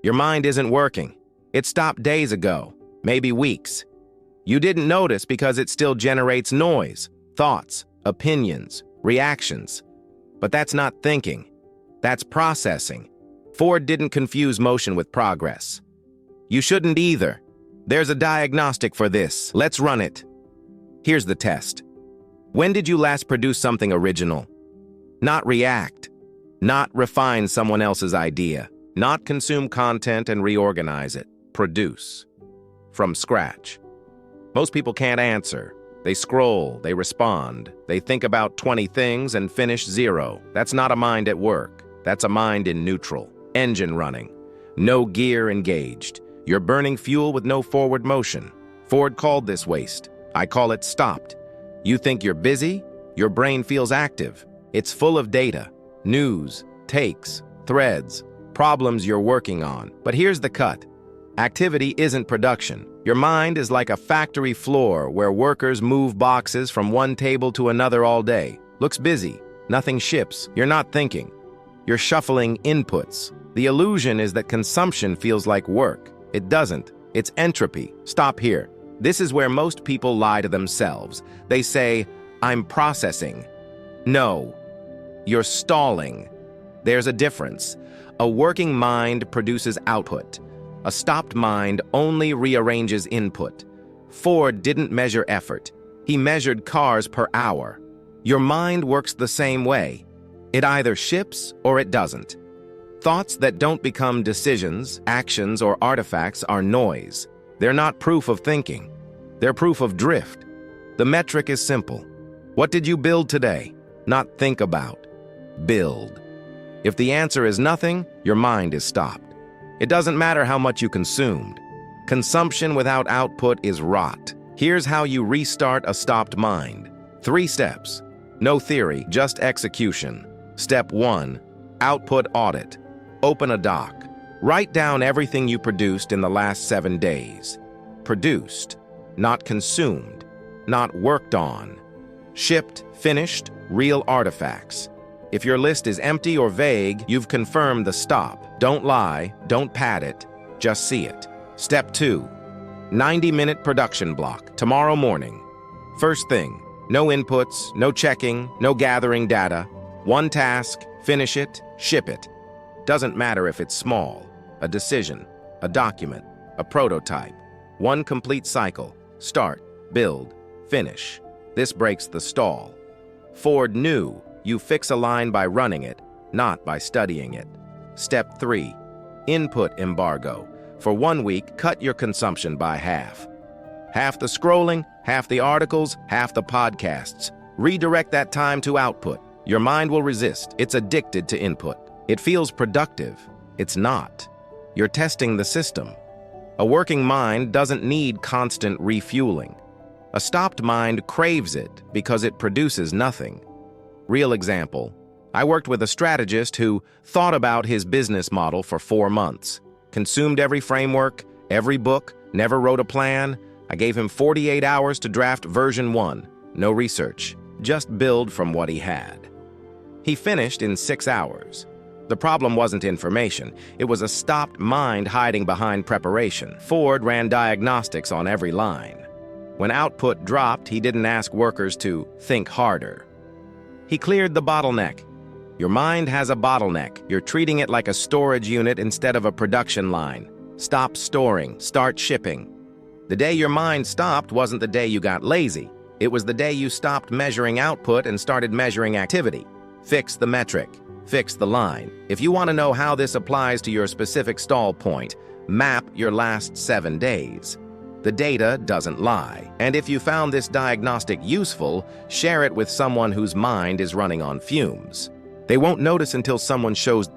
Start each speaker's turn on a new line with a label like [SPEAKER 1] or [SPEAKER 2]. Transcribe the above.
[SPEAKER 1] Your mind isn't working. It stopped days ago, maybe weeks. You didn't notice because it still generates noise, thoughts, opinions, reactions. But that's not thinking. That's processing. Ford didn't confuse motion with progress. You shouldn't either. There's a diagnostic for this. Let's run it. Here's the test. When did you last produce something original? Not react. Not refine someone else's idea. Not consume content and reorganize it. Produce. From scratch. Most people can't answer. They scroll, they respond, they think about 20 things and finish 0. That's not a mind at work. That's a mind in neutral. Engine running. No gear engaged. You're burning fuel with no forward motion. Ford called this waste. I call it stopped. You think you're busy? Your brain feels active. It's full of data, news, takes, threads, problems you're working on. But here's the cut. Activity isn't production. Your mind is like a factory floor where workers move boxes from one table to another all day. Looks busy. Nothing ships. You're not thinking. You're shuffling inputs. The illusion is that consumption feels like work. It doesn't. It's entropy. Stop here. This is where most people lie to themselves. They say, I'm processing. No, you're stalling. There's a difference. A working mind produces output. A stopped mind only rearranges input. Ford didn't measure effort. He measured cars per hour. Your mind works the same way. It either ships or it doesn't. Thoughts that don't become decisions, actions, or artifacts are noise. They're not proof of thinking. They're proof of drift. The metric is simple. What did you build today? Not think about. Build. If the answer is nothing, your mind is stopped. It doesn't matter how much you consumed. Consumption without output is rot. Here's how you restart a stopped mind. 3 steps. No theory, just execution. Step 1. Output audit. Open a doc. Write down everything you produced in the last 7 days. Produced, not consumed, not worked on. Shipped, finished, real artifacts. If your list is empty or vague, you've confirmed the stop. Don't lie, don't pad it, just see it. Step 2. 90-minute production block, tomorrow morning. First thing, no inputs, no checking, no gathering data. One task, finish it, ship it. Doesn't matter if it's small, a decision, a document, a prototype. One complete cycle, start, build, finish. This breaks the stall. Ford knew you fix a line by running it, not by studying it. Step 3. Input embargo. For 1 week, cut your consumption by half. Half the scrolling, half the articles, half the podcasts. Redirect that time to output. Your mind will resist. It's addicted to input. It feels productive. It's not. You're testing the system. A working mind doesn't need constant refueling. A stopped mind craves it because it produces nothing. Real example. I worked with a strategist who thought about his business model for 4 months. Consumed every framework, every book, never wrote a plan. I gave him 48 hours to draft version 1. No research. Just build from what he had. He finished in 6 hours. The problem wasn't information. It was a stopped mind hiding behind preparation. Ford ran diagnostics on every line. When output dropped, he didn't ask workers to think harder. He cleared the bottleneck. Your mind has a bottleneck. You're treating it like a storage unit instead of a production line. Stop storing. Start shipping. The day your mind stopped wasn't the day you got lazy. It was the day you stopped measuring output and started measuring activity. Fix the metric. Fix the line. If you want to know how this applies to your specific stall point, map your last 7 days. The data doesn't lie. And if you found this diagnostic useful, share it with someone whose mind is running on fumes. They won't notice until someone shows